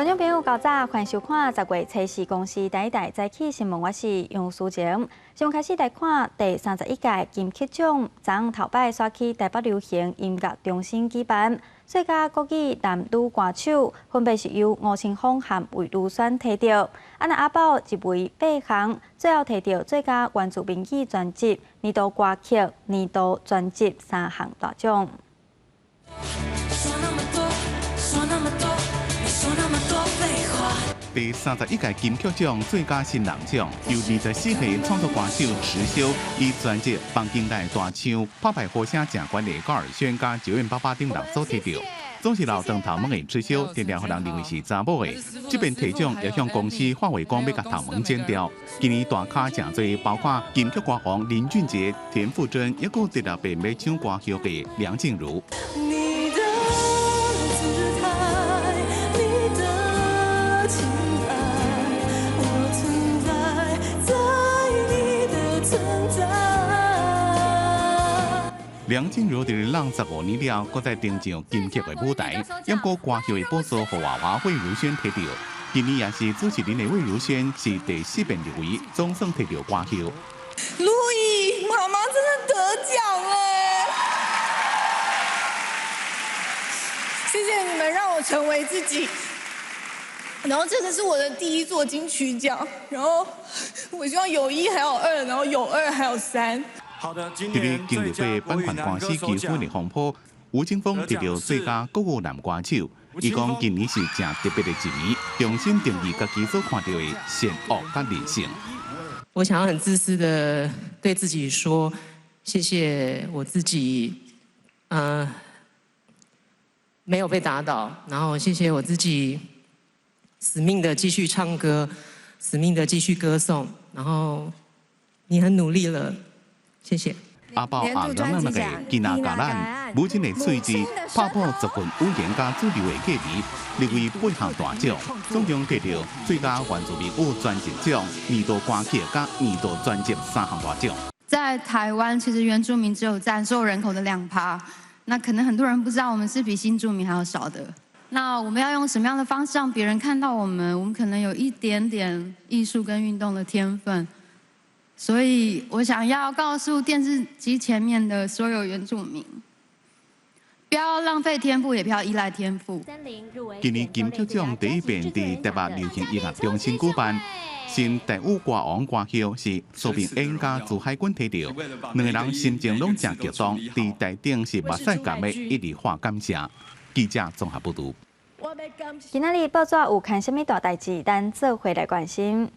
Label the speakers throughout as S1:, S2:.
S1: 观众朋友，较早欢迎收看10月7日公司第一台早起新闻，我是杨淑晴。先开始来看第31届金曲奖，昨昏头摆刷起台北流行音乐中心举办，最佳国语男女歌手分别是由吴青峰和魏如萱摕到，那阿宝一位8项，最后摕到最佳原住民语专辑、年度歌曲、年度专辑3项大奖。
S2: 第31届金曲奖最佳新人奖由24岁创作歌手池修以专辑《放进来大唱》拍败呼声正悬的高尔宣加988等人所摕到。总是老长头毛的池修，定定互人认为是查某的。这边提奖也向公司发话讲要甲头毛剪掉。今年大咖真多，包括金曲歌王林俊杰、田馥甄，也有直立被要唱歌曲的梁静茹。 梁静茹在65年了，搁再登上金曲的舞台，不过歌曲的宝座予娃娃魏如萱摕到。今年也是主持人的魏如萱是第10遍入围，总算摕到歌曲。
S3: 路易，妈妈真的得奖了！谢谢你们让我成为自己。然后这个是我的第1座金曲奖，然后我希望有1还有2，然后有2还有3。
S2: 伫咧经历过版权官司纠纷的风波，吴青峰得到最佳国语男歌手。伊讲今年是正特别的一年，重新定义家己所看到的善恶甲人性。
S4: 我想要很自私的对自己说，谢谢我自己，没有被打倒，然后谢谢我自己，死命的继续唱歌，死命的继续歌颂，然后你很努力了。 谢谢。
S2: 阿宝阿郎那个吉娜加咱，母亲的喙子拍破10份语言加主流的价值，入围8项大奖，总共摕到最佳原住民语专辑奖、年度歌曲加年度专辑3项大奖。
S5: 在台湾，其实原住民只有占所有人口的2%，那可能很多人不知道，我们是比新住民还要少的。那我们要用什么样的方式让别人看到我们？我们可能有一点点艺术跟运动的天分。 所以我想要告诉电视机前面的所有原住民，不要浪费天赋，也不要依赖天赋。
S2: 今年金曲奖第1遍在台北流行音乐中心举办，新台语歌王歌曲是苏炳恩加朱海军摕到，两个人心情拢真激动，伫台顶是目屎干的，一直话感谢。记者综合报道。
S1: 今仔日报纸有看什么大代志？咱做回来关心。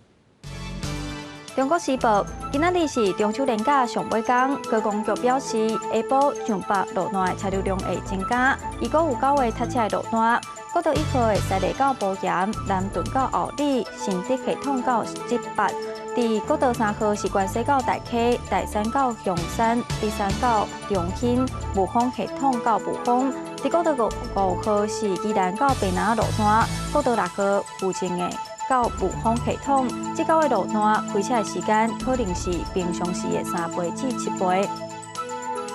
S1: 中国时报今仔日是中秋连假上尾天，高公局表示，下晡上北路段的车流量会增加，如果有9个塞车的路段，国道1号的西里到埔盐、南屯到后里、新竹系统到18；伫国道3号是关西到大溪、大山到香山、第3到中兴、雾峰系统到雾峰；伫国道5号是宜兰到北南路段，国道6号附近的。 到雾峰系统，这9个路段开车的时间可能是平常时的3倍至7倍。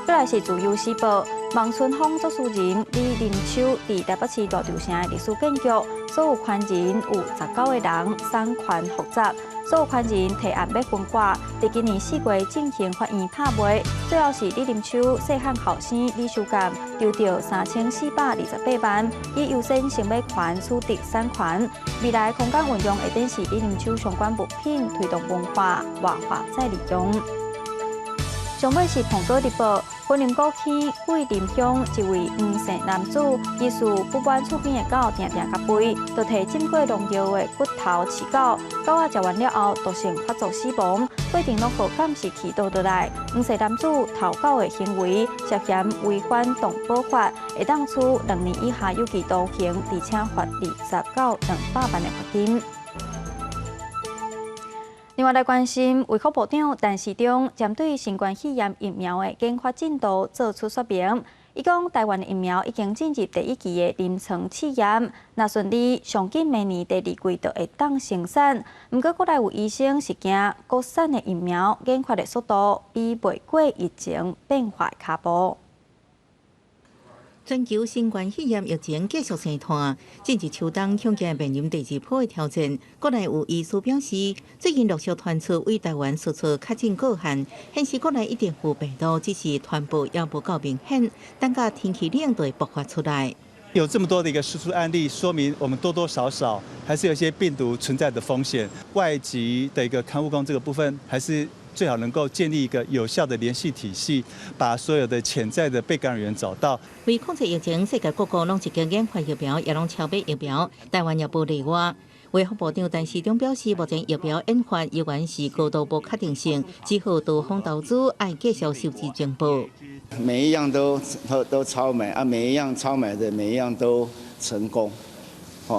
S1: 再来是自由时报，望春风作词人李林秋伫台北市大稻埕的历史建筑，所有权人有19个人产权复杂，所有权人提案要分割，伫今年4月进行法院拍卖，最后是李林秋细汉后生李秀干丢到3428万，以优先成本权取得产权。未来空间运用会等是李林秋相关物品推动文化外化再利用。上尾是《澎哥日报》，云林古坑桂林乡一位黄姓男子，疑似不满厝边的狗定甲吠，就摕浸过农药的骨头饲狗，狗仔食完了后，毒性发作死亡。规定落后监视器倒落来，黄姓男子投狗的行为涉嫌违反动保法，会当处2年以下有期徒刑，而且罚20到200万的罚金。 另外来关心，卫福部长陈时中针对新冠肺炎疫苗的研发进度作出说明。伊讲，台湾的疫苗已经进入第1期的临床试验，若顺利，上紧明年第2季就会当生产。不过，国内有医生是惊国产的疫苗研发的速度比袂过疫情变化脚步。
S6: 全球新冠肺炎疫情继续升团，正值秋冬恐惊面临第二波的挑战。国内有医师表示，最近陆续传出为台湾输出确诊个案，显示国内一定副病毒只是传播也无够明显，等到天气冷就会爆发出来。
S7: 有这么多的一个输出案例，说明我们多多少少还是有一些病毒存在的风险。外籍的一个看护工这个部分，还是最好能够建立一个有效的联系体系，把所有的潜在的被感染源找到。
S6: 为控制疫情，世界各国拢一经研发疫苗，也拢超买疫苗，台湾也无例外。卫福部长陈时中表示，目前疫苗研发依然是高度不确定性，只好多方投资，爱继续收集情报。
S8: 每一样都超买啊，每一样超买的每一样都成功，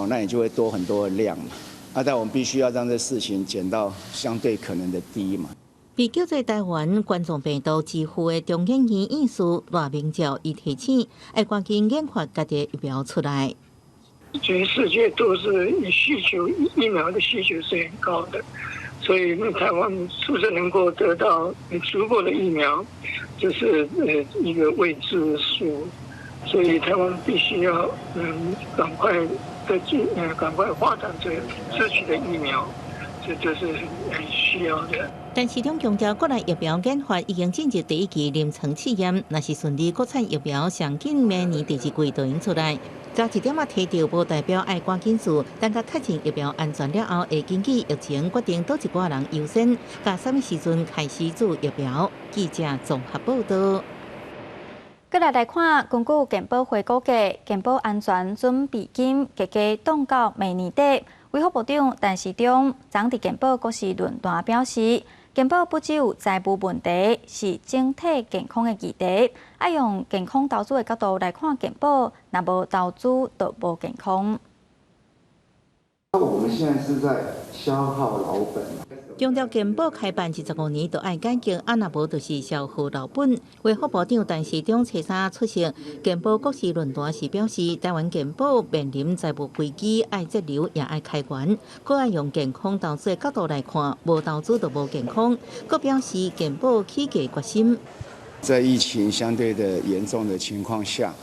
S8: 那你就会多很多的量嘛。但我们必须要让这事情减到相对可能的低嘛。
S6: 被叫做台湾冠状病毒之父的中研院院士赖明照，伊提醒，要赶紧研发家己疫苗出来。
S9: 全世界都是需求疫苗的需求是很高的，所以台湾是不是能够得到足够的疫苗，这是一个未知数。所以台湾必须要赶快发展这自己的疫苗，这是很需要的。
S6: 但市场强调，国内疫苗研发已经进入第一期临床试验，若是顺利，国产疫苗上紧明年第二季就用出来。加一点提到，无代表爱赶紧做，等到确诊疫苗安全了后，会根据疫情决定倒一寡人优先，甲什么时阵开始做疫苗。记者综合报道。
S1: 再来看，根据健保会估计，健保安全准备金计计冻到明年底。卫福部长陈时中昨伫健保国事论坛表示，健保不只有财务问题，是整体健康的议题。要用健康投资的角度来看健保，若无投资就无健康。
S10: 我们现在是在消耗老本。
S6: 强调健保开办15年就爱改革，若无就是消耗老本。卫福部长陈时中初三出席健保国事论坛时表示，台湾健保面临财务危机，爱节流也爱开源，佮爱用健康投资的角度来看，无投资就无健康。佮表示健保起价决心。
S8: 在疫情相对的严重的情况下，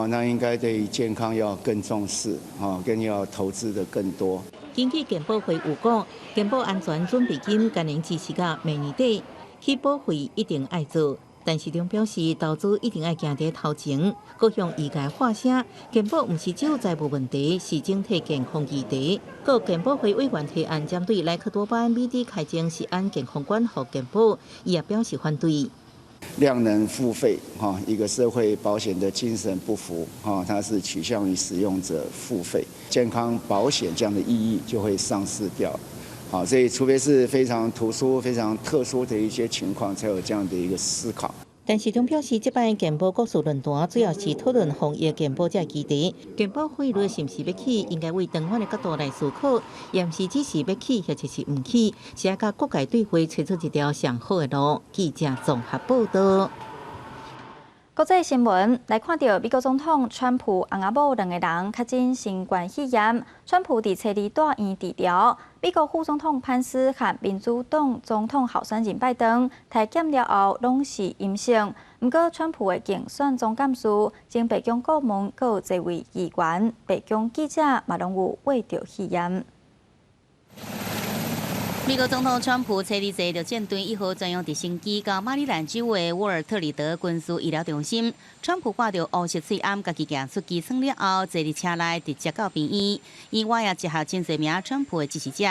S8: 那应该对健康要更重视，更要投资的更多。
S6: 根据健保会有讲，健保安全准备金今年支持到明年底，起保费一定爱做。陈时中表示，投资一定要行在头前，各向医界发声。健保不是只有财务问题，是整体健康议题。各健保会委员提案针对莱克多巴胺 BD 开征是按健康管和健保，伊也表示反对。
S8: 量能付费，一个社会保险的精神不符，它是取向于使用者付费，健康保险这样的意义就会丧失掉。所以除非是非常突出、非常特殊的一些情况，才有这样的一个思考。
S6: 陈时中表示，这摆健保国事论坛主要是讨论防疫健保这议题。健保费率是不是要起，应该为长远的角度来思考，也不是只是要起，或者是唔起，是要甲各界对话找出一条上好的路。记者综合报道。
S1: 国际新闻来看到，美国总统川普翁仔某2个人确诊新冠肺炎。川普伫初二住院治疗。美国副总统潘斯和民主党总统候选人拜登体检了后拢是阴性。不过，川普的竞选总干事、前白宫顾问，阁有侪位议员、白宫记者嘛拢有为着肺炎。
S11: 美国总统川普初二坐着舰队1号专用直升机到马里兰州的沃尔特里德军事医疗中心。川普挂着乌色喙暗，家己行出机舱了后，坐伫车内直接到病院。医院也接下真侪名川普的支持者。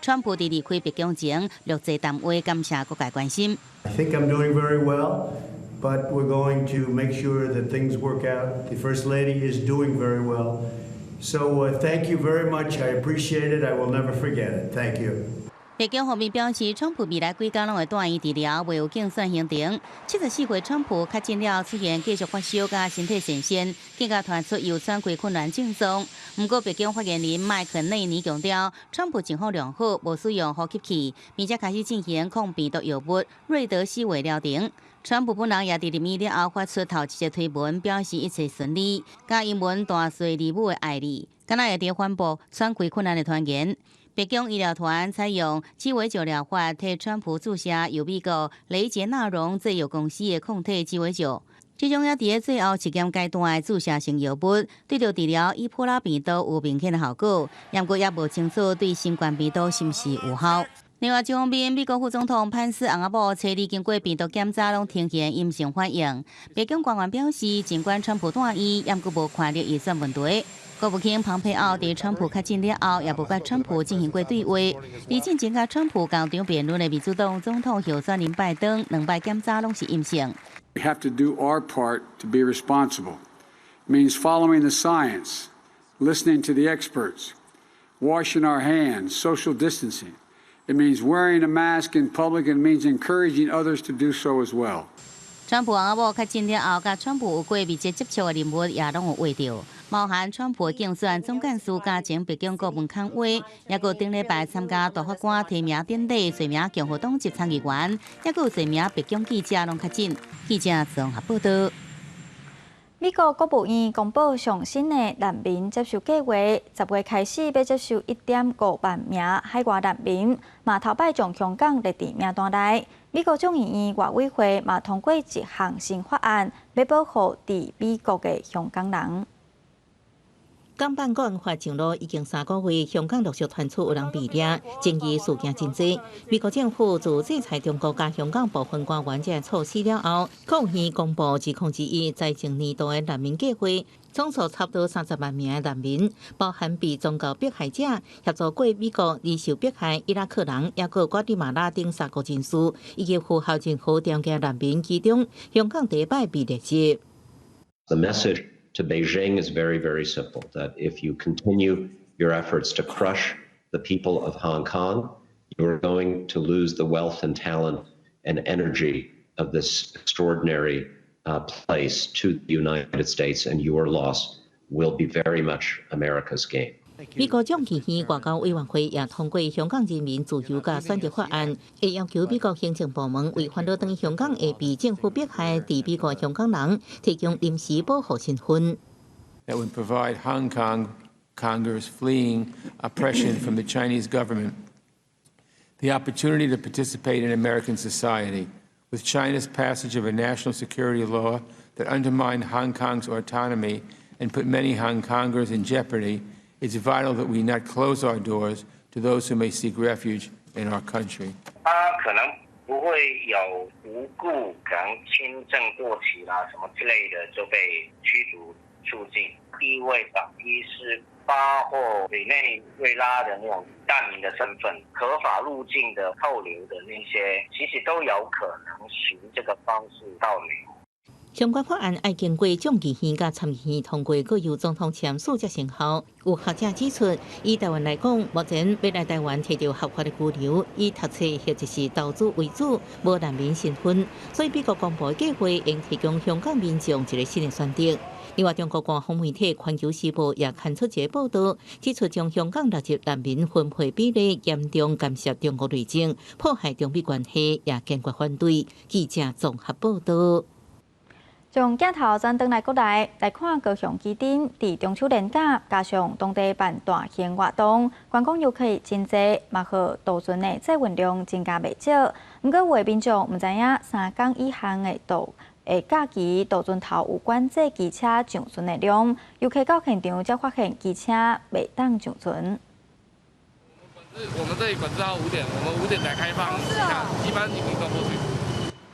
S11: 川普伫离开白宫前，录制谈话感谢各界关心。
S12: I think I'm doing very well, but we're going to make sure that things work out. The First Lady is doing very well. So thank you very much. I appreciate it. I will never forget it. Thank you.
S11: 白宫方面表示，川普未来几天拢会住院治疗，未有竞选行程。74岁川普确诊了，出现继续发烧加身体神仙，更加传出有喘气困难症状。不过，白宫发言人麦肯内尼强调，川普情况良好，无使用呼吸器，并且开始进行抗病毒药物瑞德西韦疗程。川普本人也伫入院了后发出头一则推文，表示一切顺利，加英文大岁儿母的爱你，敢若会伫宣布喘气困难的传言。北京医疗团采用鸡尾酒疗法，替川普注射由美国雷杰纳荣制药公司的抗体鸡尾酒。这种也伫最后实验阶段的注射性药物，对着治疗伊波拉病毒有明显的效果，不过也无清楚对新冠病毒是毋是有效。另外一方面，美国副总统潘斯翁仔某车里经过病毒检查，拢呈现阴性反应。北京官员表示，尽管川普带医，也阁无看到预算问题。国务卿蓬佩奥伫川普确诊了后，也无甲川普进行过对话。而进前甲川普共场辩论的民主党总统候选人拜登，2摆检查拢是阴性。
S13: We have to do our part to be responsible. It means following the science, listening to the experts, washing our hands, social distancing. It means wearing a mask in public, and it means encouraging others to do so as well.
S11: 川普翁仔某确诊了后，甲川普有过密切接触的人物也拢有画到，包含川普的竞选总干事加前北京国门康威，也有顶礼拜参加大法官提名典礼侪名共和党籍参议员，也有侪名北京记者拢确诊。记者综合报道。
S1: 美国国务院公布上新的难民接受计划，10月开始要接受1.5万名海外难民，嘛头摆将香港列伫名单内。美国众议院外委会嘛通过一项新法案，要保护伫美国的香港人。
S6: 港版国安法上路已经3个月，香港陆续传出有人被抓，争议事件真多。美国政府自制裁中国加香港部分官员这措施了后，抗议公布指控之一，在前年度的难民计划，总数差不多30万名的难民，包含被宗教迫害者、协助过美国而受迫害伊拉克人，也有瓜地马拉等3个人士，以及符合任何条件难民其中，香港第一摆被列入。
S14: The message to Beijing is very, very simple, that if you continue your efforts to crush the people of Hong Kong, you are going to lose the wealth and talent and energy of this extraordinary place to the United States, and your loss will be very much America's gain.
S6: 美国众议院外交委员会也通过《香港人民自由甲选择法案》，会要求美国行政部门为翻到等香港会被政府迫害伫美国香港人提供临时保护身份。
S15: That would provide Hong Kong Kongers fleeing oppression from the Chinese government the opportunity to participate in American society. With China's passage of a national security law that undermined Hong Kong's autonomy and put many Hong Kongers in jeopardy, it's vital that we not close our doors to those who may seek refuge in our country.
S16: 他可能不会有无故可能签证过期啦什么之类的就被驱逐出境，意味着一是巴或委内瑞拉的那种难民的身份，合法入境的扣留的那些，其实都有可能循这个方式到留。
S6: 相关法案要经过众议院甲参议院通过，各由总统签署才生效。有学者指出，以台湾来讲，目前要来台湾摕到合法的居留，以读册或者是投资为主，无难民身份，所以美国公布的计划应提供香港民众一个新的选择。另外，中国官方媒体《环球时报》也刊出一个报道，指出将香港纳入难民分配比例严重干涉中国内政，破坏中美关系，也坚决反对。记者综合报道。
S1: 从镜头转转来国内，来看高雄基丁伫中秋连假，加上当地办大型活动，观光游客真侪，嘛和渡船的载运量增加袂少。不过，有的民众唔知影3天以下的假期渡船头有管制机车上船的量，游客到现场才发现机车袂当上船。
S17: 我们这里管制到5点，我们5点才开放，一般你可以走过去。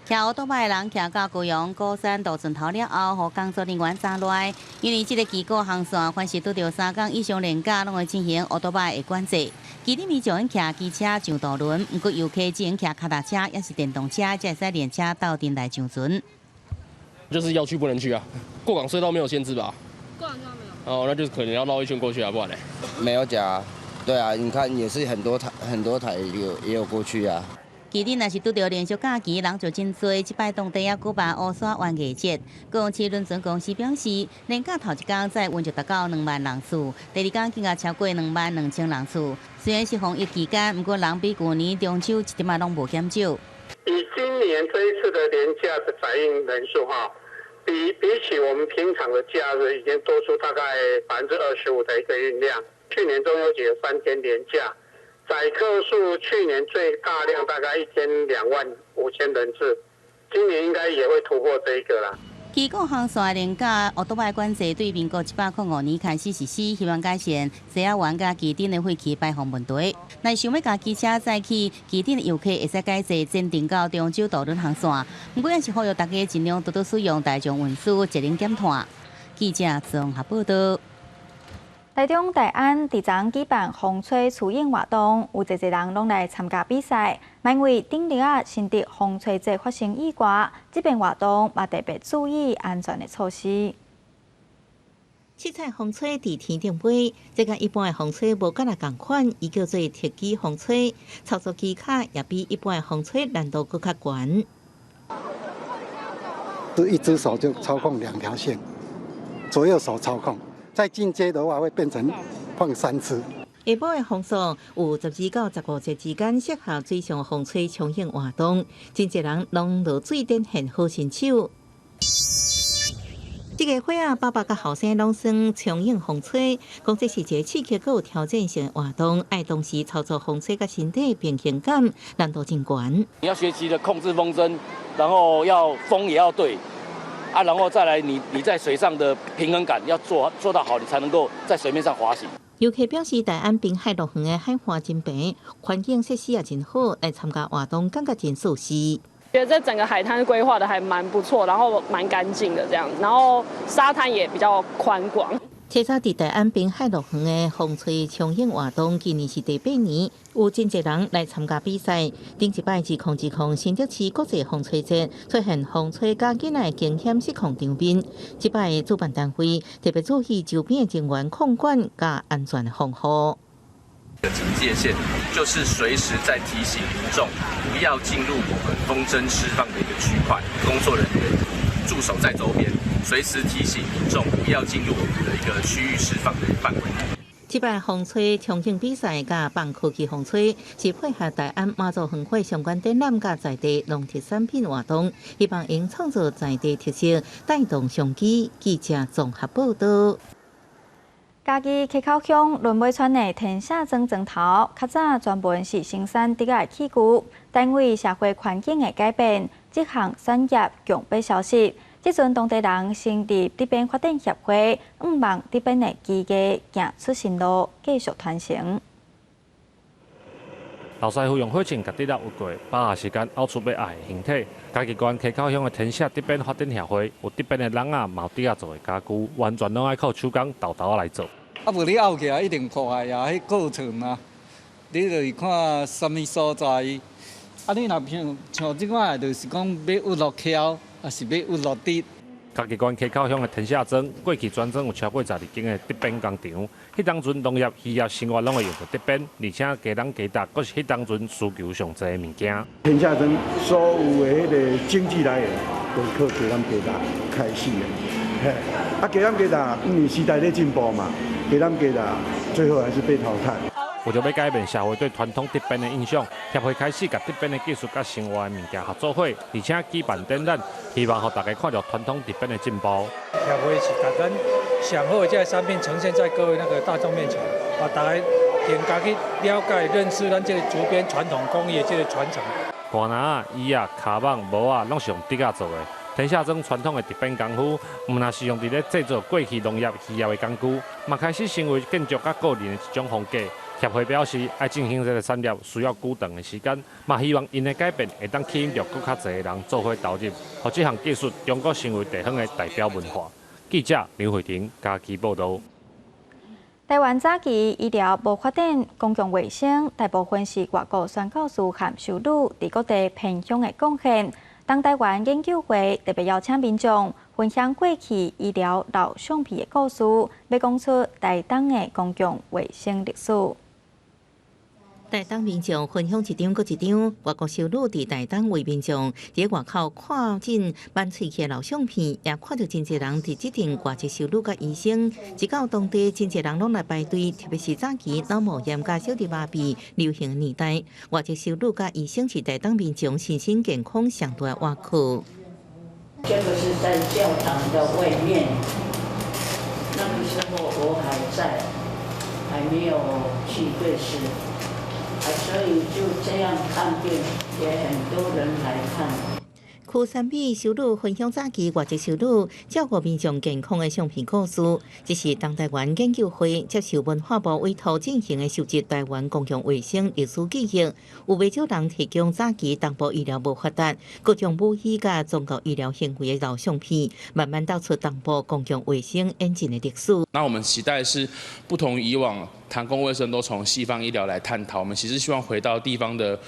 S11: 骑乌托邦的人骑到高雄高山渡船头了后，互工作人员查来，因为这个机构航线凡是拄到3天以上连假，拢会进行乌托邦的管制。基里民众用骑机车上渡轮，不过游客只用骑脚踏车，也是电动车，才会使连车到店内上船。
S18: 就是要去不能去啊，过港隧道没有限制吧？过港隧道没有。哦，那就是可能要绕一圈过去啊，不然呢？
S19: 没有假，对啊，你看也是很多台也有过去啊。
S11: 基里若是拄到连续假期，人就真多。这摆当地也举办乌山玩艺节。高雄市轮船公司表示，连假头一天载运就达到2万人次，第二天更加超过22000人次。虽然是防疫期间，不过人比去年中秋一点仔拢无减少。
S20: 以今年这一次的连假的载运人数比起我们平常的假日已经多出大概25%的一个运量。去年中秋节有3天连假，载客数去年最大量大概1天25000人次，今年应该也会突破这一个啦。
S11: 基各航线廉价奥多麦管制对民国105年开始实施，希望改善坐仔湾甲基顶的废气排放问题。若想要甲机车载去基顶的游客，会使改坐前镇到中州渡轮航线。不过也是呼吁大家尽量多多使用大众运输，节能减碳。记者综合报道。
S1: 台中大安伫昨举办风吹雏鹰活动，有侪人拢来参加比赛。因为顶日新竹风吹节发生意外，这边活动嘛特别注意安全的措施。
S6: 七彩风吹伫天顶飞，这甲一般的风吹无敢若共款，伊叫做特技风吹，操作技巧也比一般的风吹难度搁较悬。
S21: 是一只手就操控2条线，左右手操控。再进阶的话，会变成放3次。
S6: 下晡的风速有12到15节之间，适合水上风吹冲影活动，真侪人拢落水展现好身手。这个伙爸爸甲后生拢算冲影风吹，讲这是一个刺激佮有挑战性的活动，爱同时操作风吹甲身体平衡感，难度真悬。
S22: 你要学习的控制风筝，然后风也要对。然后再来你在水上的平衡感要做到好，你才能够在水面上滑行。
S6: 游客表示，大安滨海乐园的海花真白，环境设施也真好，来参加活动感觉真舒适。
S23: 觉得这整个海滩规划的还蛮不错，然后蛮干净的这样，然后沙滩也比较宽广。
S6: 车早伫大安滨海乐园的风吹冲影活动，今年是第8年，有真侪人来参加比赛。顶一摆2010新竹市国际风吹节出现风吹加囡仔的惊险失控场面，这摆的主办单位特别注意周边的人员控管加安全的防护。
S24: 警戒线就是随时在提醒民众不要进入我们风筝释放的一个区块，工作人员驻守在周边，随时提醒民众不要进入我们的一个区域释放的范围。
S6: 这摆风吹冲影比赛甲放科技风吹是配合大安妈祖园会相关展览甲在地农特产品活动，希望用创造在地特色，带动商机。记者综合报道。
S1: 嘉义溪口乡轮尾村的天下庄庄头，较早专门是生产竹仔器具，但因为社会环境的改变，这项产业强被消失。这阵当地人成立这边发展协会，希望这边的技艺行出新路，继续传承。
S25: 老师傅用火钳甲竹仔有过，把握时间凹出要爱的形体。嘉义县溪口乡的天下竹边发展协会，有竹边的人啊，毛竹仔做的家具，完全拢爱靠手工豆豆来做。
S26: 啊，无你拗起来一定破坏啊，迄过程啊，你就是看什么所在。啊，你若像即摆，就是讲要挖落桥，还是要挖落地。
S25: 嘉义县溪口乡的天下庄，过去全庄有超过12间的竹边工厂。迄当阵农业、渔业、生活拢会用到竹边，而且家人家达，佫是迄当阵需求上侪的物件。
S21: 天下庄所有的迄个经济来源，都靠家人家达开始的。嘿，啊，家人家达，因为时代在进步嘛，家人家达最后还是被淘汰。
S25: 为着要改变社会对传统竹边的印象，协会开始甲竹边的技术甲生活的物件合作伙，而且举办展览，希望让大家看到传统竹边的进步。
S27: 协会是把咱上好的这产品呈现在各位大众面前，把大家更加去了解、认识咱这个竹编传统工艺的这个传承。
S25: 竿篮、椅啊、卡网、帽啊，拢是用竹仔做的。天下庄传统的竹编功夫，毋若是用伫咧制作过去农业、渔业的工具，嘛开始成为建筑甲个人的一种风格。协会表示，爱进行这个产业需要久长的时间，嘛希望因的改变会当吸引着更较侪的人做伙投入，让这项技术中国成为地方的代表文化。记者刘慧婷嘉义报道。
S1: 台湾早期医疗无发展公共卫生，大部分是外国宣教师和修女伫各地偏乡的贡献。当台湾研究会特别邀请民众分享过去医疗老橡皮的故事，要讲出台东的公共卫生历史。
S6: 台东民众分享一张搁一张，外国修女伫台东为民众伫外口看诊挽喙起老相片，也看到真侪人伫指定外籍修女甲医生，一到当地真侪人拢来排队，特别是早期脑膜炎甲小儿麻痹流行的年代，外籍修女甲医生是台东民众身心健康上大的挖苦。
S28: 这个是在教堂的外面，那个时候我还在，还没有去对视。所以就这样看店，也很多人来看。
S6: 区三美修女分享早期外籍修女照顾民众健康的相片故事，这是东台湾研究会接受文化部委托进行的收集台湾公共卫生历史记忆，有不少人提供早期东部医疗无发达、各种武器甲宗教医疗行为的老相片，慢慢道出东部公共卫生演进的历史。
S2: 那我们期待是不同于以往谈公共卫生都从西方医疗来探讨，我们其实希望回到地方的。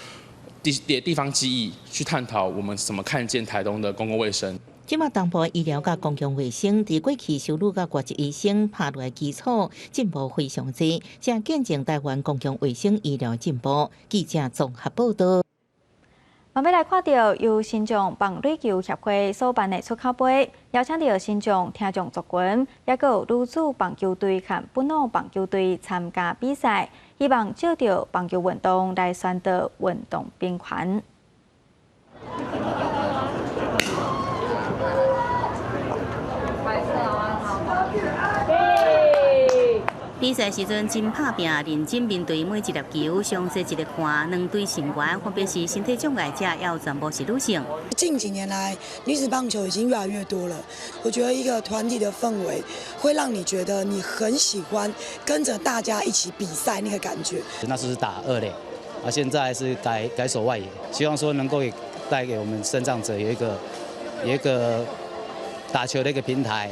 S2: 地方记忆去探讨我们怎么看见台东的公共卫生。
S6: 即马东部医疗甲公共卫生，伫过去修女甲外籍医生拍落来基础进步非常济，正见证台湾公共卫生医疗进步。记者综合报道。
S1: 我们来看到由新疆棒垒球协会所办的出口杯，邀请到新疆听众族群，也有女子棒球队和本土棒球队参加比赛，希望借着棒球运动来宣导运动平权。
S11: 比赛时阵真拍拼，认真面对每一粒球，详细一粒看。两队成员分别是身体障碍者，也有全部是女性。
S3: 近几年来，女子棒球已经越来越多了。我觉得一个团体的氛围，会让你觉得你很喜欢跟着大家一起比赛那个感觉。
S4: 那时是打二垒，现在是改守外野，希望说能够带给我们身障者有一个打球的一个平台。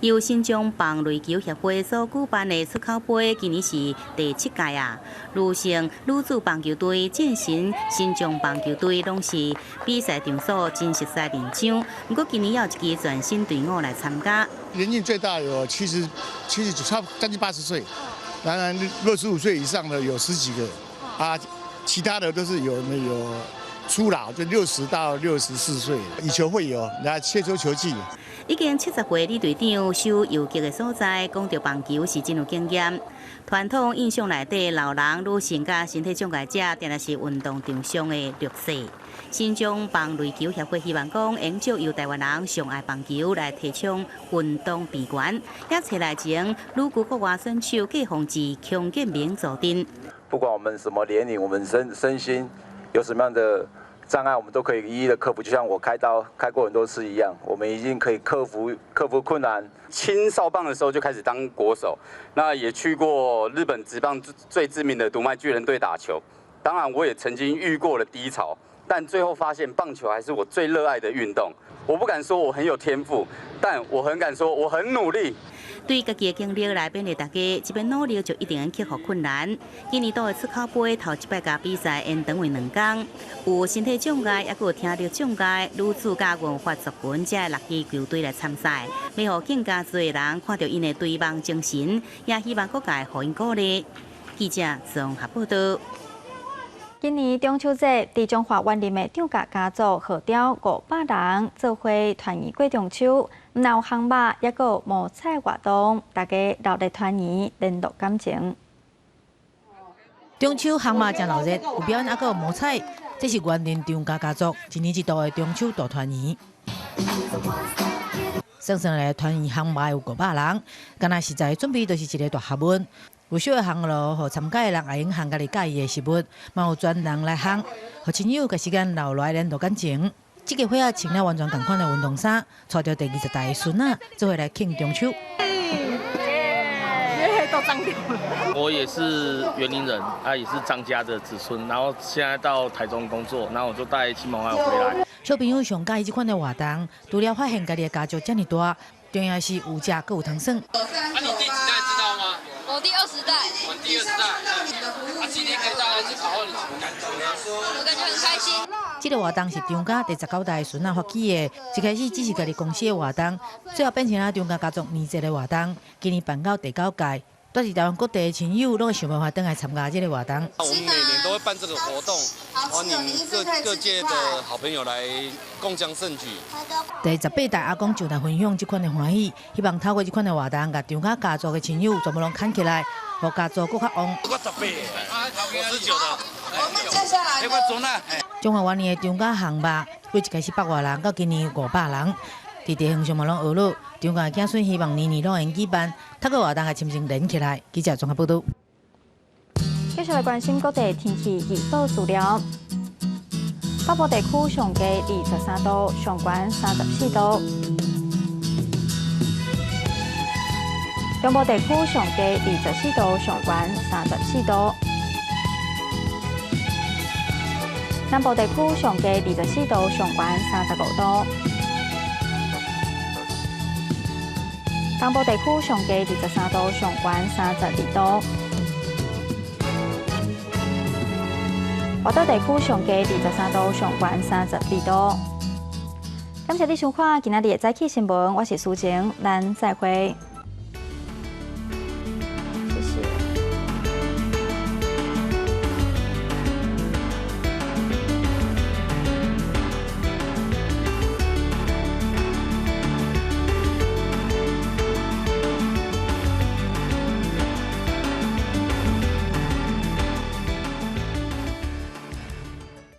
S11: 由新疆棒垒球协会所举办的出口杯，今年是第7届啊。女性、女子棒球队、健行新疆棒球队拢是比赛场所真实在练场。不过今年要有一支全新队伍来参加。
S5: 年纪最大有79，差不多将近80岁。当然65岁以上的有10几个啊，其他的都是有初老，就60到64岁。羽球会有，然后切磋球技。
S11: 已经70岁李队长守游击的所在，讲到棒球是真有经验。传统印象内底，老人、女性甲身体障碍者，定定是运动场上的弱势。新疆棒垒球协会希望讲，延续由台湾人上爱棒球来提倡运动平权，也找来前女球国外选手季宏志、邱建明助阵。
S7: 不管我们什么年龄，我们身心有什么样的障碍，我们都可以一一的克服。就像我开过很多次一样，我们已经可以克服困难。
S8: 青少棒的时候就开始当国手，那也去过日本职棒最知名的读卖巨人队打球。当然，我也曾经遇过了低潮，但最后发现棒球还是我最热爱的运动。我不敢说我很有天赋，但我很敢说我很努力。
S11: 对家己的经历来勉励大家，一边努力就一定能克服困难。今年度的出口杯头一摆甲比赛延长为2天，有身体障碍，也有听力障碍、女子甲文化族群这6支球队来参赛，要让更加多的人看到因的对梦精神，也希望各界互因鼓励。记者综合报道。
S1: 今年中秋节，伫中华园林的张家家族号召500人做伙团圆过中秋，唔有烘肉，也有摸彩活动，大家热烈团圆，联络感情。
S9: 中秋烘肉真热热，有表演，也有摸彩，这是园林张家家族一年一度的中秋大团圆。算算来团圆烘肉有500人，敢若实在准备就是一个大学问。有小的烘咯，互参加的人也用烘家己介意的食物，嘛有专人来烘，互亲友甲时间留落来联络感情。这个伙仔穿了完全同款的运动衫，带着第20代的孙仔，做伙来庆中秋。
S18: 我也是园林人，也是张家的子孙，然后现在到台中工作，然后我就带亲朋好友回来。
S9: 小朋友上介意这款的活动，除了发现家己的家族这么大，重要是有食，佮有糖耍。
S18: 你第几代知道吗？
S10: 我第20代。
S18: 我第20代。今天可以带来去考验你什么感觉呢？
S10: 我感觉很开心。
S9: 这个活动是张家第19代孙仔发起的，一开始只是家己公司的活动，最后变成了张家家族年节的活动。今年办到第9届。都是台湾各地的亲友，拢会想办法回来参加这个活动。
S18: 我们每年都会办这个活动，欢迎各界的好朋友来共襄盛举。
S9: 第18代阿公就来分享这款的欢喜，希望透过这款的活动，甲张家家族的亲友全部拢牵起来，互家族更较旺。
S18: 我18的，59的。我们接下来，
S9: 中华园林的张家烘肉，从一开始100多人，到今年500人。伫地方上嘛拢学了，张家子孙希望年年拢会举办，透过活动甲亲情连起来。记者综合报道。
S1: 继续续来关心各地天气预报资料。北部地区上低23度，上悬34度；中部地区上低24度，上悬34度；南部地区上低24度，上悬35度；东部地区上低23度，上悬32度。华岛地区上低23度，上悬32度。感谢你收看今仔日的早起新闻，我是苏晴，咱再会。